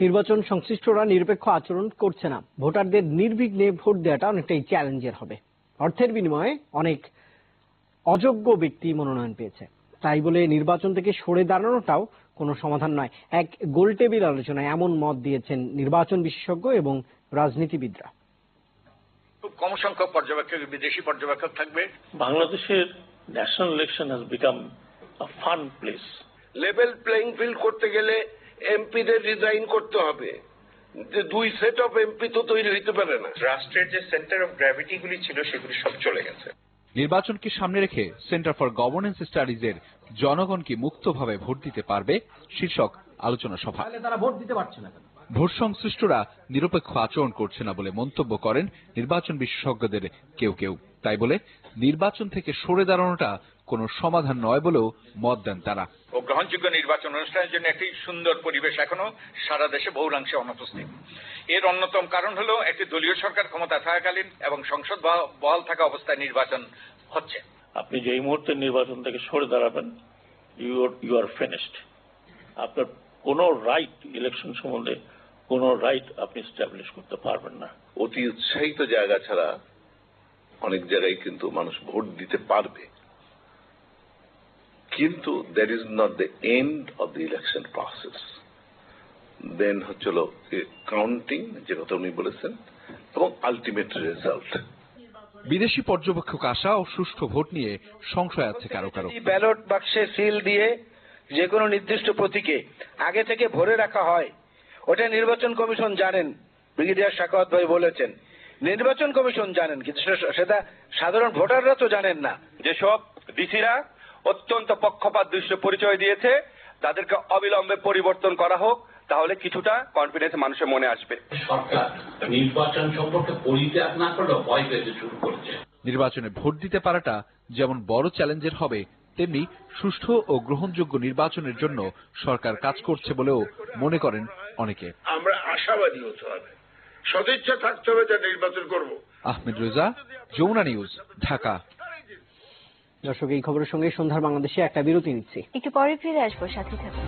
নির্বাচন সংশ্লিষ্টরা নিরপেক্ষ আচরণ করছে না, ভোটারদের নির্বিঘ্নে ভোট দেওয়াটা অনেকটাই চ্যালেঞ্জের হবে। অর্থের বিনিময়ে অনেক অযোগ্য ব্যক্তি মনোনয়ন পেয়েছে, তাই বলে নির্বাচন থেকে সরে দাঁড়ানোটাও কোনো সমাধান নয়। এক গোলটেবিল আলোচনায় এমন মত দিয়েছেন নির্বাচন বিশেষজ্ঞ এবং রাজনীতিবিদরা। খুব কম সংখ্যক পর্যবেক্ষক, বিদেশি পর্যবেক্ষক থাকবে। বাংলাদেশের national election has become a fun place. Level playing field করতে গেলে এমপিদের রিজাইন করতে হবে। দুই সেট অফ এমপি তো তৈরি হইতে পারে না। রাষ্ট্রের যে সেন্টার অফ গ্র্যাভিটি গুলি ছিল সেগুলি সব চলে গেছে। নির্বাচনকে সামনে রেখে সেন্টার ফর গভর্নেন্স স্টাডিজের জনগণ কি মুক্তভাবে ভোট দিতে পারবে শীর্ষক আলোচনা সভা। তারা ভোট দিতে পারছে না। ভোট সংশ্লিষ্টরা নিরপেক্ষ আচরণ করছে না বলে মন্তব্য করেন নির্বাচন বিশেষজ্ঞদের কেউ কেউ। তাই বলে নির্বাচন থেকে সরে দাঁড়ানোটা কোনো সমাধান নয় বলেও মত দেন তারা। ও গ্রহণযোগ্য নির্বাচন অনুষ্ঠানের জন্য একটি সুন্দর পরিবেশ এখনো সারা দেশে বহুলাংশে অনুপস্থিত। এর অন্যতম কারণ হলো একটি দলীয় সরকার ক্ষমতা থাকাকালীন এবং সংসদ বহাল থাকা অবস্থায় নির্বাচন হচ্ছে। আপনি যেই মুহূর্তে নির্বাচন থেকে সরে দাঁড়াবেন, ইউ আর ফিনিশড। আপনার কোনো রাইট, ইলেকশন সম্বন্ধে কোনো রাইট আপনি এস্টাবলিশ করতে পারবেন না। অতি উৎসাহিত জায়গা ছাড়া অনেক জায়গায় কিন্তু মানুষ ভোট দিতে পারবে, কিন্তু that is not the end of the election process. Then হচ্ছিল কাউন্টিং, যে কথা উনি বলেছেন, এবং আলটিমেট রেজাল্ট। বিদেশি পর্যবেক্ষক আসা ও সুষ্ঠু ভোট নিয়ে সংশয় আছে কারো কারো। ব্যালট বাক্সে সিল দিয়ে যে কোনো নির্দিষ্ট প্রতীকে আগে থেকে ভরে রাখা হয়, ওটা নির্বাচন কমিশন জানেন। ব্রিগেডিয়ার সাখাওয়াত ভাই বলেছেন নির্বাচন কমিশন জানেন, কিন্তু সেটা সাধারণ ভোটাররা তো জানেন না। যেসব ডিসিরা অত্যন্ত পক্ষপাত দৃশ্য পরিচয় দিয়েছে তাদেরকে অবিলম্বে পরিবর্তন করা হোক, তাহলে কিছুটা কনফিডেন্স মানুষের মনে আসবে। সরকার নির্বাচন সম্পর্কে পরিত্যাগ না করলেও ভয় পেতে শুরু করেছে। নির্বাচনে ভোট দিতে পারাটা যেমন বড় চ্যালেঞ্জের হবে, তেমনি সুষ্ঠু ও গ্রহণযোগ্য নির্বাচনের জন্য সরকার কাজ করছে বলেও মনে করেন অনেকে। আমরা আশাবাদী হতে হবে, সদিচ্ছা থাকতে হবে, যা নির্বাচন করব। আহমেদ রেজা, যমুনা নিউজ, ঢাকা। দর্শক, এই খবরের সঙ্গে সন্ধ্যার বাংলাদেশে একটা বিরতি নিচ্ছি, একটু পরে ফিরে আসবো, সাথে থাকুন।